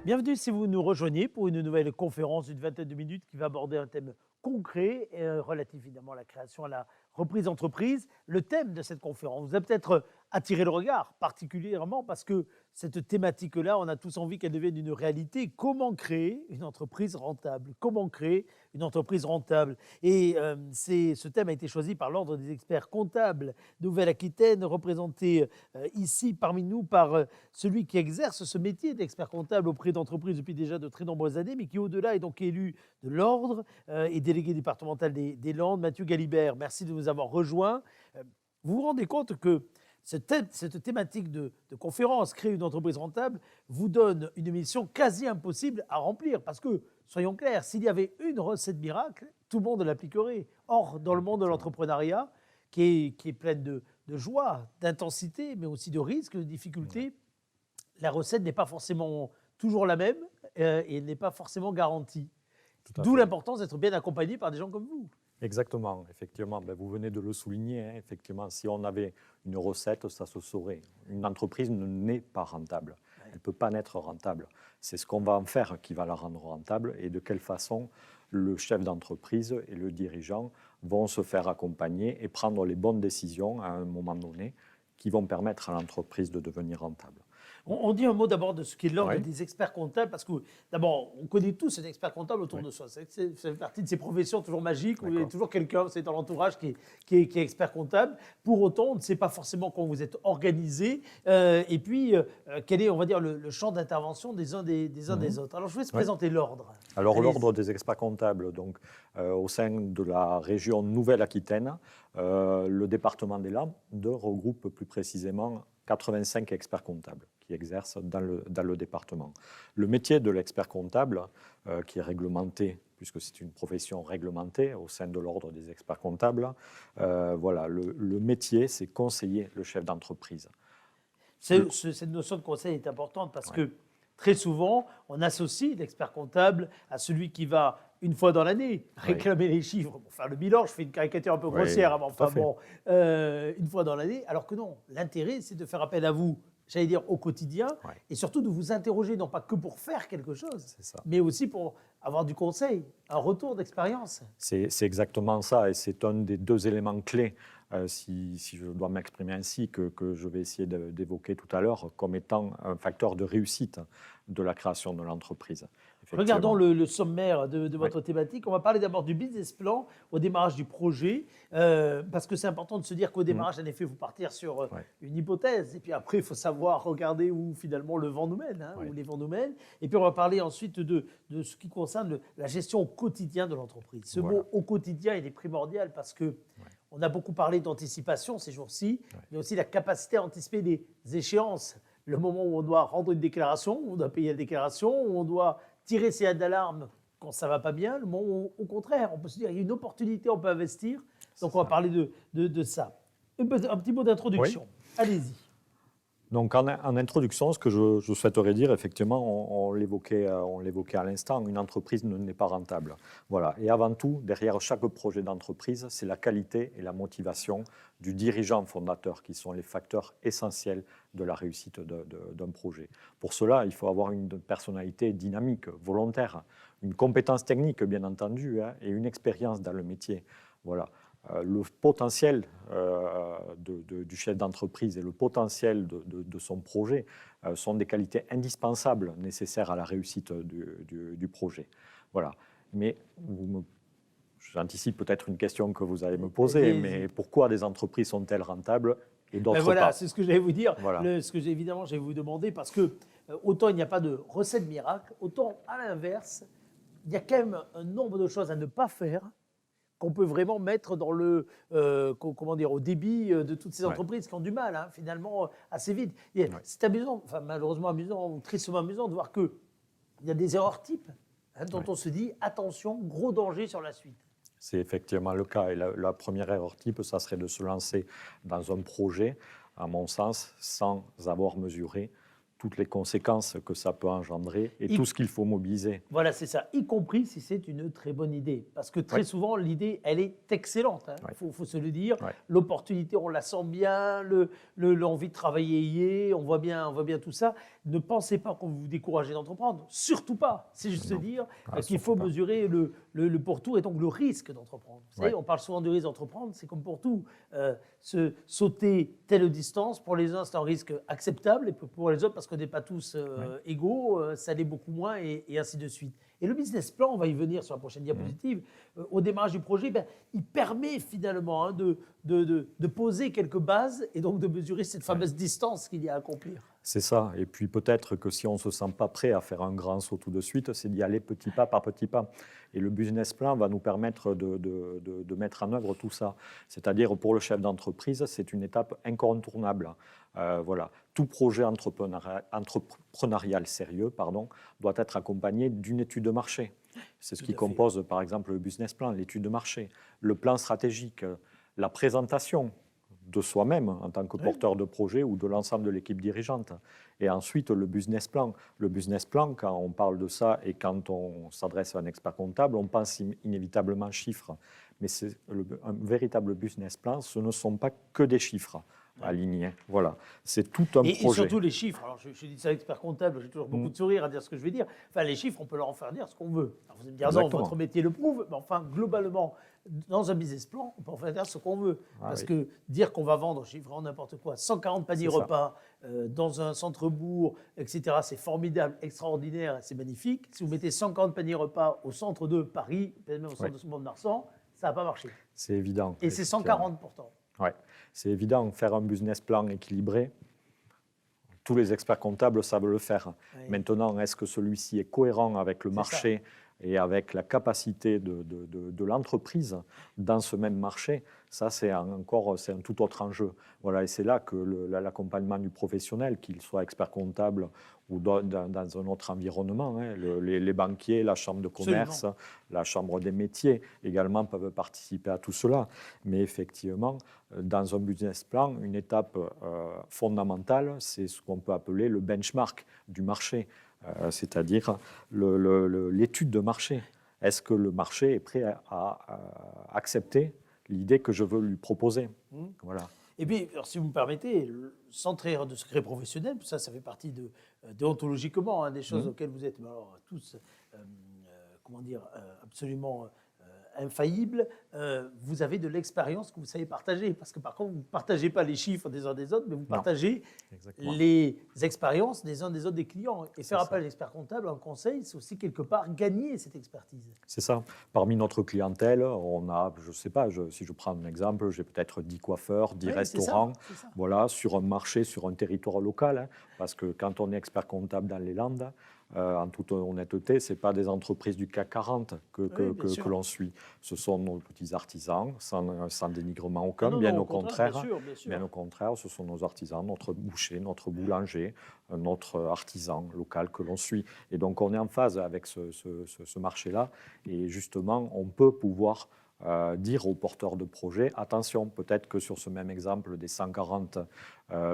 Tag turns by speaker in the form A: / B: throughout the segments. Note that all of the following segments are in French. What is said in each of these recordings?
A: Bienvenue si vous nous rejoignez pour une nouvelle conférence d'une vingtaine de minutes qui va aborder un thème concret et relatif évidemment à la création, à la reprise d'entreprise. Le thème de cette conférence vous a peut-être attiré le regard, particulièrement parce que cette thématique-là, on a tous envie qu'elle devienne une réalité. Comment créer une entreprise rentable? Comment créer une entreprise rentable? Et ce thème a été choisi par l'Ordre des experts comptables Nouvelle-Aquitaine, représenté ici parmi nous par celui qui exerce ce métier d'expert comptable auprès d'entreprises depuis déjà de très nombreuses années, mais qui au-delà est donc élu de l'Ordre et délégué départemental des Landes, Mathieu Galibert. Merci de nous avoir rejoints. Vous vous rendez compte que cette thématique de conférence, créer une entreprise rentable, vous donne une mission quasi impossible à remplir. Parce que, soyons clairs, s'il y avait une recette miracle, tout le monde l'appliquerait. Or, dans le monde de l'entrepreneuriat, qui est plein de joie, d'intensité, mais aussi de risques, de difficultés, la recette n'est pas forcément toujours la même et n'est pas forcément garantie. D'où l'importance d'être bien accompagné par des gens comme vous.
B: Exactement, effectivement. Ben, vous venez de le souligner. Effectivement, si on avait une recette, ça se saurait. Une entreprise n'est pas rentable. Elle ne peut pas naître rentable. C'est ce qu'on va en faire qui va la rendre rentable et de quelle façon le chef d'entreprise et le dirigeant vont se faire accompagner et prendre les bonnes décisions à un moment donné qui vont permettre à l'entreprise de devenir rentable.
A: On dit un mot d'abord de ce qui est l'ordre des experts comptables, parce que d'abord, on connaît tous un expert comptable autour de soi. Ça fait partie de ces professions toujours magiques, où il y a toujours quelqu'un, c'est dans l'entourage qui est expert comptable. Pour autant, on ne sait pas forcément comment vous êtes organisé, et puis quel est, on va dire, le champ d'intervention des uns des autres. Alors, je vais se présenter l'ordre.
B: Alors, l'ordre des experts comptables, donc, au sein de la région Nouvelle-Aquitaine, le département des Landes regroupe plus précisément 85 experts comptables qui exercent dans le département. Le métier de l'expert comptable, qui est réglementé, puisque c'est une profession réglementée au sein de l'ordre des experts comptables, voilà, le métier, c'est conseiller le chef d'entreprise.
A: Cette notion de conseil est importante parce que très souvent, on associe l'expert comptable à celui qui va, une fois dans l'année, réclamer les chiffres pour faire le bilan. Je fais une caricature un peu grossière, mais enfin bon, une fois dans l'année. Alors que non, l'intérêt, c'est de faire appel à vous, j'allais dire, au quotidien, et surtout de vous interroger, non pas que pour faire quelque chose, mais aussi pour avoir du conseil, un retour d'expérience.
B: C'est exactement ça, et c'est un des deux éléments clés, si je dois m'exprimer ainsi, que je vais essayer d'évoquer tout à l'heure, comme étant un facteur de réussite de la création de l'entreprise.
A: Regardons le sommaire de votre thématique. On va parler d'abord du business plan au démarrage du projet, parce que c'est important de se dire qu'au démarrage, en effet, il faut partir sur une hypothèse, et puis après, il faut savoir regarder où finalement le vent nous mène, où les vents nous mènent. Et puis on va parler ensuite de ce qui concerne la gestion au quotidien de l'entreprise. Ce mot au quotidien, il est primordial parce que on a beaucoup parlé d'anticipation ces jours-ci, mais aussi la capacité à anticiper les échéances. Le moment où on doit rendre une déclaration, où on doit payer la déclaration, où on doit tirer ses d'alarme quand ça ne va pas bien, le moment où, au contraire, on peut se dire il y a une opportunité, on peut investir. Donc on va parler de ça. Un petit mot d'introduction. Allez-y.
B: Donc en introduction, ce que je souhaiterais dire, effectivement, on l'évoquait à l'instant, une entreprise n'est pas rentable. Voilà. Et avant tout, derrière chaque projet d'entreprise, c'est la qualité et la motivation du dirigeant fondateur qui sont les facteurs essentiels de la réussite d'un projet. Pour cela, il faut avoir une personnalité dynamique, volontaire, une compétence technique, bien entendu, et une expérience dans le métier. Voilà. Le potentiel du chef d'entreprise et le potentiel de son projet sont des qualités indispensables nécessaires à la réussite du projet. Voilà. Mais j'anticipe peut-être une question que vous allez me poser, mais pourquoi des entreprises sont-elles rentables et d'autres pas?
A: C'est ce que j'allais vous dire. Ce que évidemment, j'allais vous demander, parce que autant il n'y a pas de recette miracle, autant à l'inverse, il y a quand même un nombre de choses à ne pas faire qu'on peut vraiment mettre dans au débit de toutes ces entreprises qui ont du mal, finalement, assez vite. C'est amusant, enfin malheureusement amusant, ou tristement amusant de voir qu'il y a des erreurs types dont on se dit, attention, gros danger sur la suite.
B: C'est effectivement le cas. Et la première erreur type, ça serait de se lancer dans un projet, à mon sens, sans avoir mesuré toutes les conséquences que ça peut engendrer et tout ce qu'il faut mobiliser.
A: Voilà, c'est ça, y compris si c'est une très bonne idée. Parce que très souvent, l'idée, elle est excellente. Faut se le dire. L'opportunité, on la sent bien, l'envie de travailler y est, on voit bien tout ça. Ne pensez pas qu'on va vous décourager d'entreprendre. Surtout pas. C'est juste dire qu'il faut mesurer le pourtour et donc le risque d'entreprendre. Vous savez, on parle souvent du risque d'entreprendre, c'est comme pour tout. Sauter telle distance, pour les uns, c'est un risque acceptable, et pour les autres, parce qu'on n'est pas tous égaux, ça l'est beaucoup moins, et ainsi de suite. Et le business plan, on va y venir sur la prochaine diapositive, au démarrage du projet, il permet finalement de poser quelques bases et donc de mesurer cette fameuse distance qu'il y a à accomplir.
B: C'est ça. Et puis peut-être que si on ne se sent pas prêt à faire un grand saut tout de suite, c'est d'y aller petit pas par petit pas. Et le business plan va nous permettre de mettre en œuvre tout ça. C'est-à-dire pour le chef d'entreprise, c'est une étape incontournable. Voilà. Tout projet entrepreneurial sérieux doit être accompagné d'une étude de marché. C'est ce qui compose par exemple le business plan, l'étude de marché, le plan stratégique, la présentation de soi-même en tant que porteur de projet ou de l'ensemble de l'équipe dirigeante. Et ensuite, le business plan. Le business plan, quand on parle de ça et quand on s'adresse à un expert comptable, on pense inévitablement chiffres. Mais un véritable business plan, ce ne sont pas que des chiffres alignés. Voilà, c'est tout un projet.
A: Et surtout les chiffres. Alors, je dis ça à l'expert comptable, j'ai toujours beaucoup de sourire à dire ce que je vais dire. Enfin, les chiffres, on peut leur en faire dire ce qu'on veut. Alors, vous allez me dire, non, votre métier le prouve, mais enfin, globalement, dans un business plan, on peut en faire dire ce qu'on veut. Parce que dire qu'on va vendre, chiffrant n'importe quoi, 140 paniers repas dans un centre-bourg, etc., c'est formidable, extraordinaire, c'est magnifique. Si vous mettez 140 paniers repas au centre de Paris, peut-être même au centre de Mont-de-Marsan, ça n'a pas marché.
B: C'est évident.
A: Et c'est 140 pourtant.
B: Oui, c'est évident. Faire un business plan équilibré, tous les experts comptables savent le faire. Maintenant, est-ce que celui-ci est cohérent avec le marché et avec la capacité de l'entreprise dans ce même marché? Ça, c'est un tout autre enjeu. Voilà, et c'est là que l'accompagnement du professionnel, qu'il soit expert comptable ou dans un autre environnement, les banquiers, la chambre de commerce, la chambre des métiers également peuvent participer à tout cela. Mais effectivement, dans un business plan, une étape fondamentale, c'est ce qu'on peut appeler le benchmark du marché. C'est-à-dire l'étude de marché. Est-ce que le marché est prêt à accepter l'idée que je veux lui proposer? Voilà.
A: Et puis, alors, si vous me permettez, sans trahir de secret professionnel, ça fait partie déontologiquement des choses auxquelles vous êtes tous, absolument infaillible, vous avez de l'expérience que vous savez partager. Parce que par contre, vous ne partagez pas les chiffres des uns des autres, mais vous partagez les expériences des uns des autres des clients. Et faire appel à l'expert comptable, un conseil, c'est aussi quelque part gagner cette expertise.
B: C'est ça. Parmi notre clientèle, on a, je ne sais pas, si je prends un exemple, j'ai peut-être 10 coiffeurs, 10 restaurants, voilà, sur un marché, sur un territoire local. Parce que quand on est expert comptable dans les Landes, en toute honnêteté, ce n'est pas des entreprises du CAC 40 que l'on suit. Ce sont nos petits artisans, sans dénigrement aucun, bien au contraire. Bien au contraire, ce sont nos artisans, notre boucher, notre boulanger, notre artisan local que l'on suit. Et donc, on est en phase avec ce marché-là. Et justement, on peut pouvoir dire aux porteurs de projets, attention, peut-être que sur ce même exemple des 140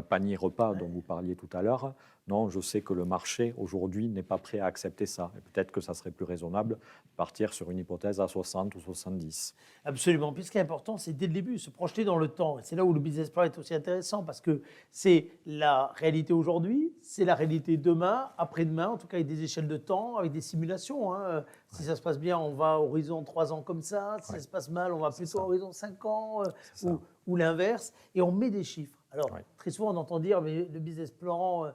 B: paniers repas dont vous parliez tout à l'heure, non, je sais que le marché aujourd'hui n'est pas prêt à accepter ça. Et peut-être que ça serait plus raisonnable de partir sur une hypothèse à 60 ou 70.
A: Absolument. Puis ce qui est important, c'est dès le début, se projeter dans le temps. Et c'est là où le business plan est aussi intéressant parce que c'est la réalité aujourd'hui, c'est la réalité demain, après-demain, en tout cas avec des échelles de temps, avec des simulations. Si ça se passe bien, on va à horizon 3 ans comme ça. Si ça se passe mal, on va plutôt à horizon 5 ans ou l'inverse. Et on met des chiffres. Alors, très souvent, on entend dire, mais le business plan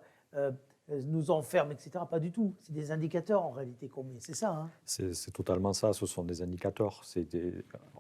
A: nous enferme, etc. Pas du tout. C'est des indicateurs, en réalité, qu'on met. C'est ça.
B: C'est totalement ça. Ce sont des indicateurs.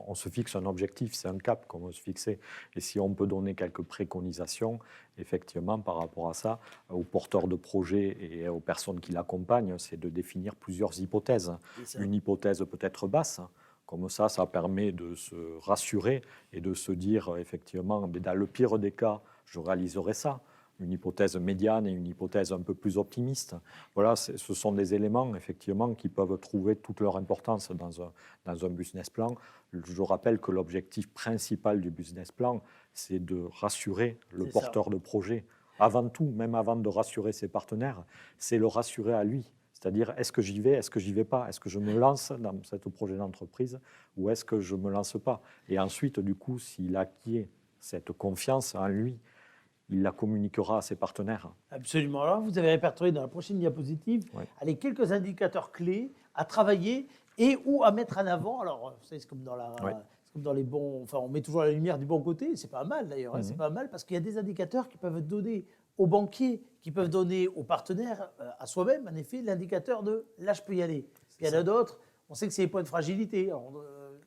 B: On se fixe un objectif, c'est un cap qu'on veut se fixer. Et si on peut donner quelques préconisations, effectivement, par rapport à ça, aux porteurs de projets et aux personnes qui l'accompagnent, c'est de définir plusieurs hypothèses. Une hypothèse peut-être basse. Comme ça permet de se rassurer et de se dire, effectivement, dans le pire des cas, je réaliserai ça. Une hypothèse médiane et une hypothèse un peu plus optimiste. Voilà, ce sont des éléments, effectivement, qui peuvent trouver toute leur importance dans un business plan. Je rappelle que l'objectif principal du business plan, c'est de rassurer le porteur de projet. Avant tout, même avant de rassurer ses partenaires, c'est le rassurer à lui. C'est-à-dire, est-ce que j'y vais, est-ce que j'y vais pas? Est-ce que je me lance dans ce projet d'entreprise ou est-ce que je ne me lance pas? Et ensuite, du coup, s'il acquiert cette confiance en lui, il la communiquera à ses partenaires.
A: Absolument. Alors, vous avez répertorié dans la prochaine diapositive allez, quelques indicateurs clés à travailler et ou à mettre en avant. Alors, vous savez, c'est comme dans les bons. Enfin, on met toujours la lumière du bon côté. C'est pas mal d'ailleurs. C'est pas mal parce qu'il y a des indicateurs qui peuvent donner aux banquiers, qui peuvent donner aux partenaires, à soi-même, en effet, l'indicateur de là, je peux y aller. Il y en a d'autres. On sait que c'est les points de fragilité.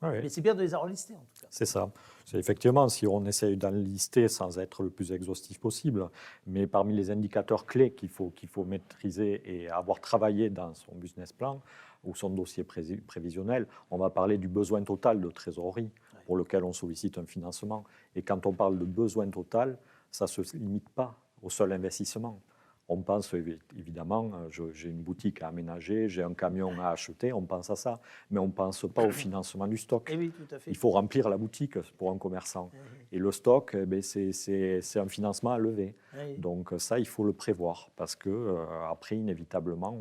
A: Mais c'est bien de les enlister en tout cas.
B: C'est ça. C'est effectivement, si on essaye d'en lister sans être le plus exhaustif possible, mais parmi les indicateurs clés qu'il faut maîtriser et avoir travaillé dans son business plan ou son dossier prévisionnel, on va parler du besoin total de trésorerie pour lequel on sollicite un financement. Et quand on parle de besoin total, ça ne se limite pas au seul investissement. On pense évidemment, j'ai une boutique à aménager, j'ai un camion à acheter, on pense à ça, mais on ne pense pas au financement du stock.
A: Et oui, tout à fait.
B: Il faut remplir la boutique pour un commerçant. Et le stock, c'est un financement à lever. Donc ça, il faut le prévoir parce que après, inévitablement,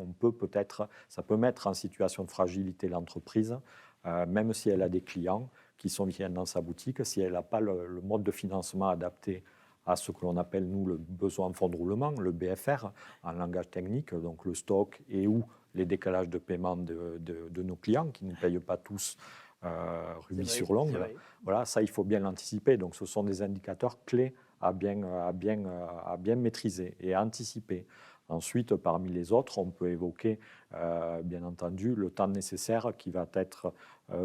B: ça peut mettre en situation de fragilité l'entreprise, même si elle a des clients qui viennent dans sa boutique, si elle n'a pas le mode de financement adapté à ce que l'on appelle, nous, le besoin en fonds de roulement, le BFR, en langage technique, donc le stock et ou les décalages de paiement de nos clients qui ne payent pas tous rubis sur l'ongle. Voilà, ça, il faut bien l'anticiper. Donc, ce sont des indicateurs clés à bien maîtriser et à anticiper. Ensuite, parmi les autres, on peut évoquer, bien entendu, le temps nécessaire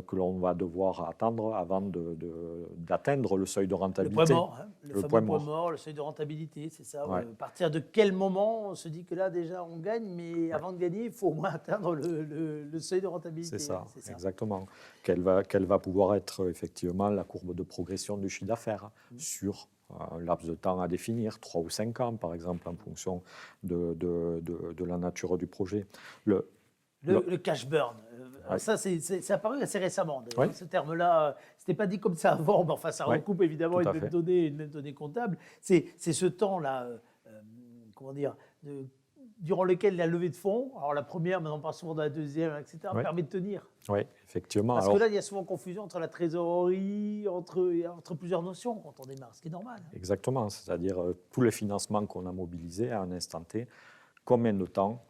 B: que l'on va devoir attendre avant d'atteindre le seuil de rentabilité.
A: Le point mort, le fameux point mort, le seuil de rentabilité, c'est ça. À partir de quel moment on se dit que là, déjà, on gagne, mais avant de gagner, il faut au moins atteindre le seuil de rentabilité.
B: C'est ça, exactement. Quelle va pouvoir être effectivement la courbe de progression du chiffre d'affaires sur un laps de temps à définir, 3 ou 5 ans, par exemple, en fonction de la nature du projet.
A: Le cash burn, ça, c'est apparu assez récemment. Ce terme-là, ce n'était pas dit comme ça avant, mais enfin, ça recoupe évidemment une même donnée comptable. C'est ce temps-là, comment dire, durant lequel la levée de fonds, alors la première, mais on parle souvent de la deuxième, etc., permet de tenir.
B: Oui, effectivement.
A: Parce que là, il y a souvent confusion entre la trésorerie, entre plusieurs notions quand on démarre, ce qui est normal.
B: Exactement, c'est-à-dire tous les financements qu'on a mobilisés à un instant T, combien de temps,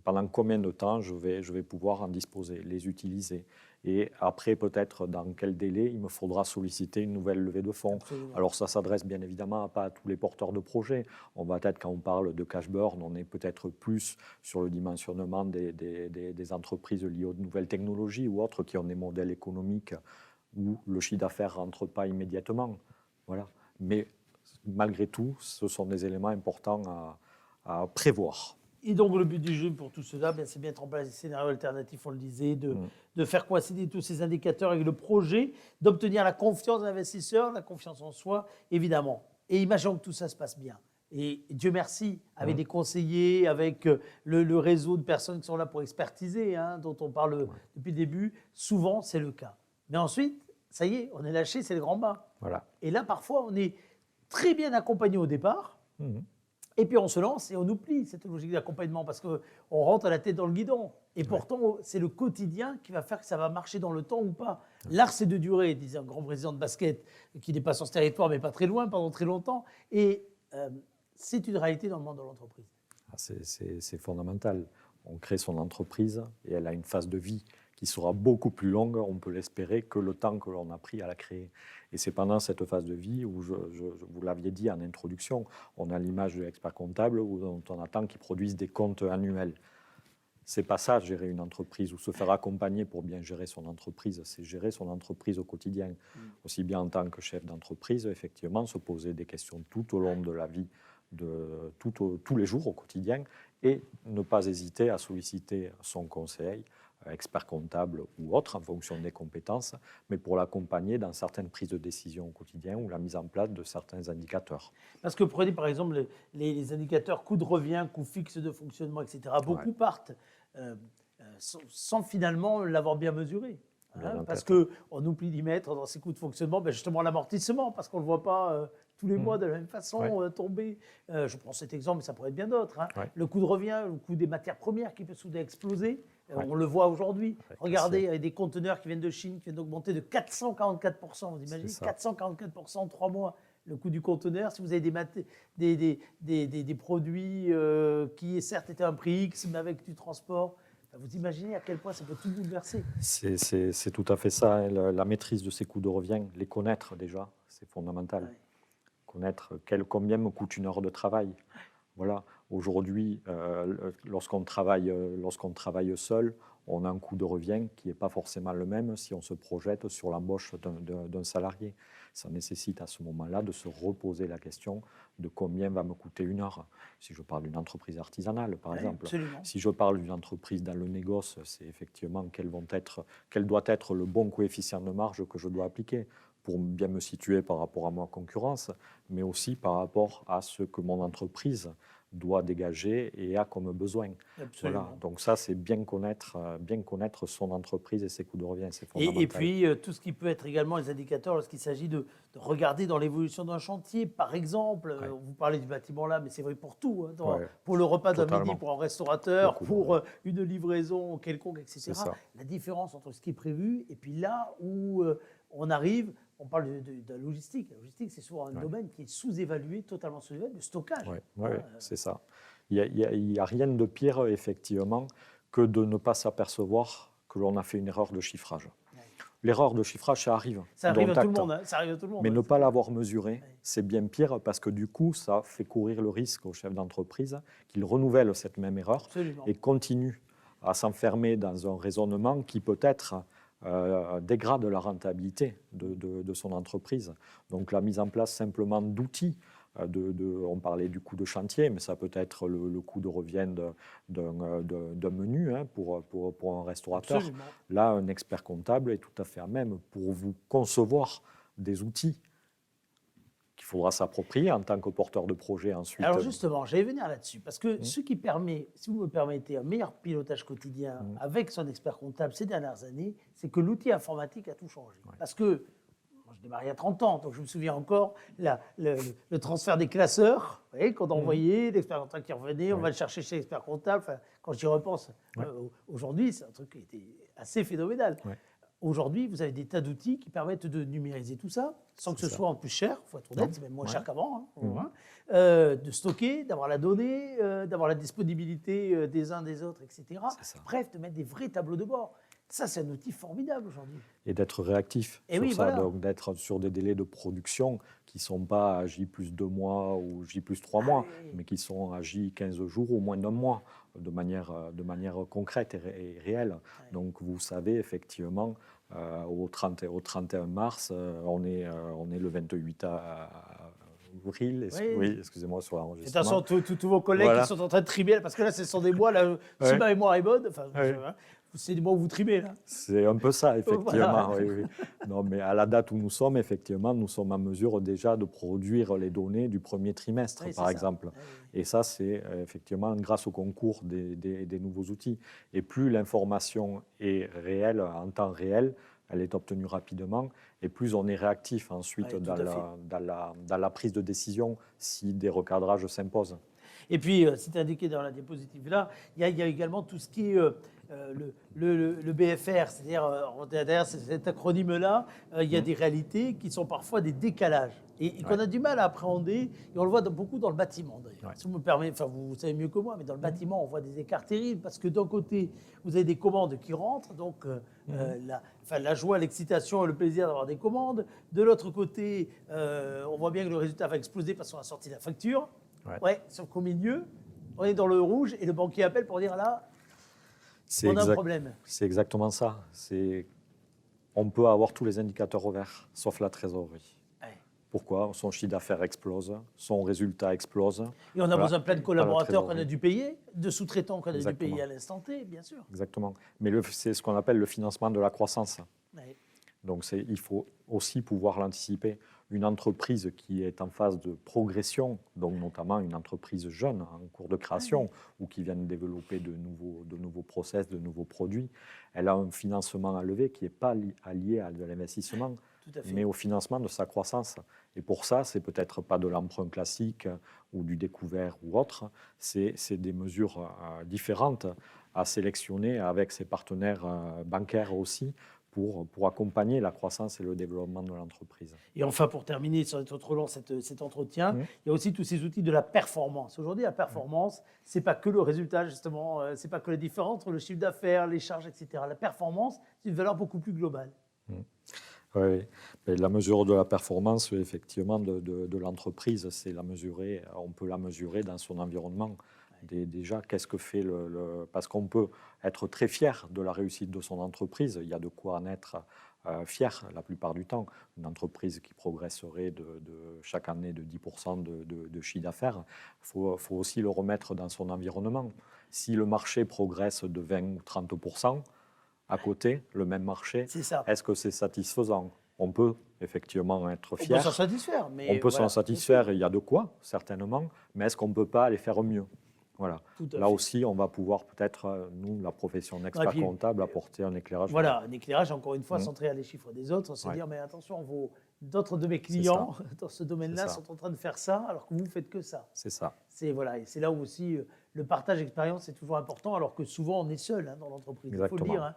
B: pendant combien de temps je vais pouvoir en disposer, les utiliser. Et après, peut-être dans quel délai il me faudra solliciter une nouvelle levée de fonds. Absolument. Alors ça s'adresse bien évidemment pas à tous les porteurs de projets. On va peut-être, quand on parle de cash burn, on est peut-être plus sur le dimensionnement des entreprises liées aux nouvelles technologies ou autres qui ont des modèles économiques où le chiffre d'affaires ne rentre pas immédiatement. Voilà. Mais malgré tout, ce sont des éléments importants à prévoir.
A: Et donc, le but du jeu pour tout cela, c'est bien de remplacer des scénarios alternatifs, on le disait, de faire coïncider tous ces indicateurs avec le projet, d'obtenir la confiance de l'investisseur, la confiance en soi, évidemment. Et imaginons que tout ça se passe bien. Et Dieu merci, avec des conseillers, avec le réseau de personnes qui sont là pour expertiser, dont on parle depuis le début, souvent c'est le cas. Mais ensuite, ça y est, on est lâché, c'est le grand bain.
B: Voilà.
A: Et là, parfois, on est très bien accompagné au départ. Et puis on se lance et on oublie cette logique d'accompagnement parce qu'on rentre la tête dans le guidon. Et pourtant, c'est le quotidien qui va faire que ça va marcher dans le temps ou pas. L'art, c'est de durer, disait un grand président de basket qui n'est pas sur ce territoire, mais pas très loin, pendant très longtemps. Et c'est une réalité dans le monde de l'entreprise.
B: C'est fondamental. On crée son entreprise et elle a une phase de vie qui sera beaucoup plus longue, on peut l'espérer, que le temps que l'on a pris à la créer. Et c'est pendant cette phase de vie où, vous l'aviez dit en introduction, on a l'image de l'expert comptable où on attend qu'il produise des comptes annuels. C'est pas ça, gérer une entreprise ou se faire accompagner pour bien gérer son entreprise, c'est gérer son entreprise au quotidien. Aussi bien en tant que chef d'entreprise, effectivement, se poser des questions tout au long de la vie, tous les jours au quotidien, et ne pas hésiter à solliciter son conseil, expert comptable ou autre, en fonction des compétences, mais pour l'accompagner dans certaines prises de décision au quotidien ou la mise en place de certains indicateurs.
A: Parce que prenez par exemple les indicateurs coût de revient, coût fixe de fonctionnement, etc. Beaucoup partent sans finalement l'avoir bien mesuré. Parce qu'on oublie d'y mettre dans ces coûts de fonctionnement justement l'amortissement, parce qu'on ne le voit pas tous les mois de la même façon tomber. Je prends cet exemple, mais ça pourrait être bien d'autres. Hein. Le coût de revient, le coût des matières premières qui peut soudain exploser. On le voit aujourd'hui. Regardez, avec des conteneurs qui viennent de Chine, qui viennent d'augmenter de 444%. Vous imaginez 444% en 3 mois. Le coût du conteneur, si vous avez des produits qui certes étaient un prix X, mais avec du transport, vous imaginez à quel point ça peut tout bouleverser.
B: C'est tout à fait ça. Hein. La maîtrise de ces coûts de revient, les connaître déjà, c'est fondamental. Connaître combien me coûte une heure de travail. Voilà. Aujourd'hui, lorsqu'on travaille seul, on a un coût de revient qui n'est pas forcément le même si on se projette sur l'embauche d'un salarié. Ça nécessite à ce moment-là de se reposer la question de combien va me coûter une heure. Si je parle d'une entreprise artisanale, par exemple.
A: Absolument.
B: Si je parle d'une entreprise dans le négoce, c'est effectivement quel doit être le bon coefficient de marge que je dois appliquer pour bien me situer par rapport à ma concurrence, mais aussi par rapport à ce que mon entreprise doit dégager et a comme besoin. Voilà. Donc ça, c'est bien connaître son entreprise et ses coûts de revient, c'est fondamental.
A: Et puis, tout ce qui peut être également les indicateurs lorsqu'il s'agit de regarder dans l'évolution d'un chantier. Par exemple, vous parlez du bâtiment là, mais c'est vrai pour tout. Hein, pour le repas d'un midi, pour un restaurateur, pour une livraison quelconque, etc. La différence entre ce qui est prévu et puis là où on arrive. On parle de la logistique. La logistique, c'est souvent un domaine qui est sous-évalué, totalement sous-évalué, le stockage.
B: Oui, c'est ça. Il n'y a rien de pire, effectivement, que de ne pas s'apercevoir que l'on a fait une erreur de chiffrage. L'erreur de chiffrage, ça arrive.
A: Ça arrive à tout le monde. Hein. Ça arrive à tout le monde.
B: Mais ne pas l'avoir mesuré, c'est bien pire parce que du coup, ça fait courir le risque au chef d'entreprise qu'il renouvelle cette même erreur et continue à s'enfermer dans un raisonnement qui peut-être dégrade la rentabilité de son entreprise. Donc la mise en place simplement d'outils, on parlait du coût de chantier, mais ça peut être le coût de revient d'un menu pour un restaurateur.
A: Absolument.
B: Là, un expert comptable est tout à fait à même pour vous concevoir des outils qu'il faudra s'approprier en tant que porteur de projet ensuite.
A: Alors justement, j'allais venir là-dessus, parce que ce qui permet, si vous me permettez, un meilleur pilotage quotidien avec son expert comptable ces dernières années, c'est que l'outil informatique a tout changé. Parce que moi, je démarrais il y a 30 ans, donc je me souviens encore le transfert des classeurs, vous voyez, quand on envoyait l'expert comptable qui revenait, on va le chercher chez l'expert comptable. Enfin, quand j'y repense, aujourd'hui, c'est un truc qui était assez phénoménal. Aujourd'hui, vous avez des tas d'outils qui permettent de numériser tout ça, sans que ce soit en plus cher, il faut être honnête, c'est même moins cher qu'avant, de stocker, d'avoir la donnée, d'avoir la disponibilité des uns des autres, etc. Bref, de mettre des vrais tableaux de bord. Ça, c'est un outil formidable aujourd'hui.
B: Et d'être réactif sur ça, donc d'être sur des délais de production qui ne sont pas à J+2 mois ou J+3 mois, mais qui sont à J15 jours ou moins d'un mois, de manière concrète et réelle. Donc vous savez effectivement, au 31 mars, on est le 28 avril. Oui, excusez-moi sur l'enregistrement.
A: Attention, tous vos collègues qui sont en train de trimer, parce que là, ce sont des mois, là, si ma mémoire est bonne, c'est des mois où vous trimez, là.
B: C'est un peu ça, effectivement. Oui. Non, mais à la date où nous sommes, effectivement, nous sommes en mesure déjà de produire les données du premier trimestre, par exemple. Et ça, c'est effectivement grâce au concours des nouveaux outils. Et plus l'information est réelle, en temps réel, elle est obtenue rapidement, et plus on est réactif ensuite dans la prise de décision si des recadrages s'imposent.
A: Et puis, c'est indiqué dans la diapositive là, il y a également tout ce qui est le BFR, c'est-à-dire derrière cet acronyme-là, il y a des réalités qui sont parfois des décalages et qu'on a du mal à appréhender, et on le voit beaucoup dans le bâtiment d'ailleurs. Si vous me permettez, enfin vous savez mieux que moi, mais dans le bâtiment, on voit des écarts terribles parce que d'un côté, vous avez des commandes qui rentrent, donc la joie, l'excitation et le plaisir d'avoir des commandes. De l'autre côté, on voit bien que le résultat va exploser parce qu'on a sorti la facture. Sauf qu'au milieu, on est dans le rouge et le banquier appelle pour dire là, on a un problème.
B: C'est exactement ça. On peut avoir tous les indicateurs au vert, sauf la trésorerie. Pourquoi ? Son chiffre d'affaires explose, son résultat explose.
A: Et on a besoin de plein de collaborateurs qu'on a dû payer, de sous-traitants qu'on a dû payer à l'instant T, bien sûr.
B: Exactement. Mais c'est ce qu'on appelle le financement de la croissance. Donc il faut aussi pouvoir l'anticiper. Une entreprise qui est en phase de progression, donc notamment une entreprise jeune en cours de création ou qui vient de développer de nouveaux process, de nouveaux produits, elle a un financement à lever qui n'est pas lié à de l'investissement,
A: Tout à fait.
B: mais au financement de sa croissance. Et pour ça, c'est peut-être pas de l'emprunt classique ou du découvert ou autre, c'est des mesures différentes à sélectionner avec ses partenaires bancaires aussi pour accompagner la croissance et le développement de l'entreprise.
A: Et enfin, pour terminer, sans être trop long cet entretien,
B: Mmh.
A: il y a aussi tous ces outils de la performance. Aujourd'hui, la performance, c'est pas que le résultat, justement, c'est pas que la différence entre le chiffre d'affaires, les charges, etc. La performance, c'est une valeur beaucoup plus globale.
B: Oui, mais la mesure de la performance, effectivement, de l'entreprise, on peut la mesurer dans son environnement. Déjà, qu'est-ce que fait parce qu'on peut être très fier de la réussite de son entreprise, il y a de quoi en être fier la plupart du temps. Une entreprise qui progresserait chaque année de 10% de chiffre d'affaires, il faut aussi le remettre dans son environnement. Si le marché progresse de 20 ou 30%, à côté, le même marché,
A: C'est ça.
B: est-ce que c'est satisfaisant? On peut effectivement être
A: On peut
B: fier.
A: s'en satisfaire. Mais
B: On peut
A: voilà,
B: s'en satisfaire, il y a de quoi, certainement, mais est-ce qu'on ne peut pas aller faire mieux? Voilà.
A: tout à
B: Là
A: fait.
B: aussi, on va pouvoir peut-être, nous, la profession d'expert
A: puis,
B: comptable, apporter un éclairage.
A: Voilà, un éclairage, encore une fois,
B: Mmh.
A: centré à les chiffres des autres, se
B: Ouais.
A: dire, mais attention, d'autres de mes clients dans ce domaine-là
B: C'est ça.
A: sont en train de faire ça, alors que vous ne faites que ça.
B: C'est ça.
A: Voilà, et c'est là où aussi le partage d'expérience est toujours important, alors que souvent on est seul dans l'entreprise. Il faut le
B: Exactement.
A: dire.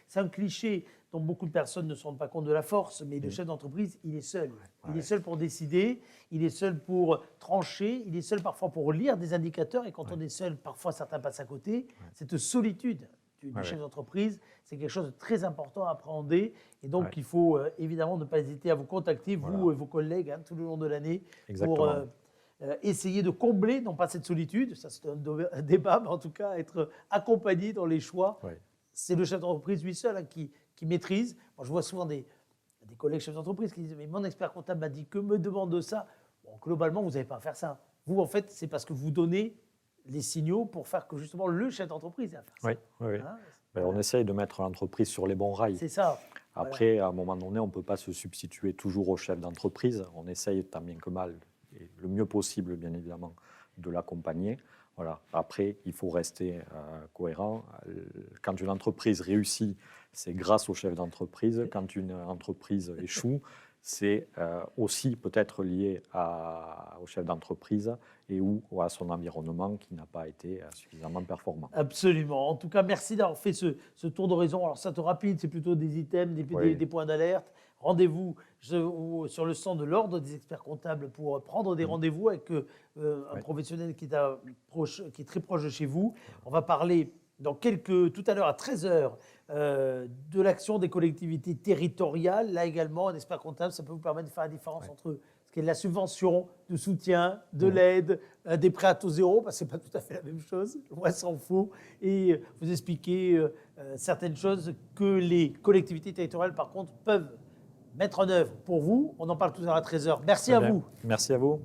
A: C'est un cliché dont beaucoup de personnes ne se rendent pas compte de la force, mais le chef d'entreprise, il est seul. Il est seul pour décider, il est seul pour trancher, il est seul parfois pour lire des indicateurs, et quand on est seul, parfois certains passent à côté. Cette solitude du chef d'entreprise, c'est quelque chose de très important à appréhender, et donc il faut évidemment ne pas hésiter à vous contacter, vous et vos collègues, tout le long de l'année, pour essayer de combler, non pas cette solitude, ça c'est un débat, mais en tout cas être accompagné dans les choix. C'est le chef d'entreprise lui seul qui maîtrise. Moi, je vois souvent des collègues chefs d'entreprise qui disent « mais mon expert comptable m'a dit que me demande de ça ». Bon, globalement, vous n'avez pas à faire ça. Vous, en fait, c'est parce que vous donnez les signaux pour faire que justement le chef d'entreprise ait à faire ça.
B: Oui. On essaye de mettre l'entreprise sur les bons rails.
A: C'est ça.
B: Après, à un moment donné, on ne peut pas se substituer toujours au chef d'entreprise. On essaye tant bien que mal, et le mieux possible, bien évidemment, de l'accompagner. Voilà. Après, il faut rester cohérent. Quand une entreprise réussit, c'est grâce au chef d'entreprise. Quand une entreprise échoue, c'est aussi peut-être lié au chef d'entreprise ou à son environnement qui n'a pas été suffisamment performant.
A: Absolument. En tout cas, merci d'avoir fait ce tour d'horizon. Alors, ça te rapide, c'est plutôt des items, des points d'alerte. Rendez-vous sur le stand de l'Ordre des experts comptables pour prendre des rendez-vous avec un professionnel qui est très proche de chez vous. On va parler tout à l'heure à 13h de l'action des collectivités territoriales. Là également, un expert comptable, ça peut vous permettre de faire la différence entre ce qui est de la subvention, du soutien, de l'aide, des prêts à taux zéro, parce que ce n'est pas tout à fait la même chose, loin s'en faut, et vous expliquer certaines choses que les collectivités territoriales, par contre, peuvent mettre en œuvre pour vous. On en parle tout à l'heure à 13h. Merci à vous.
B: Merci à vous.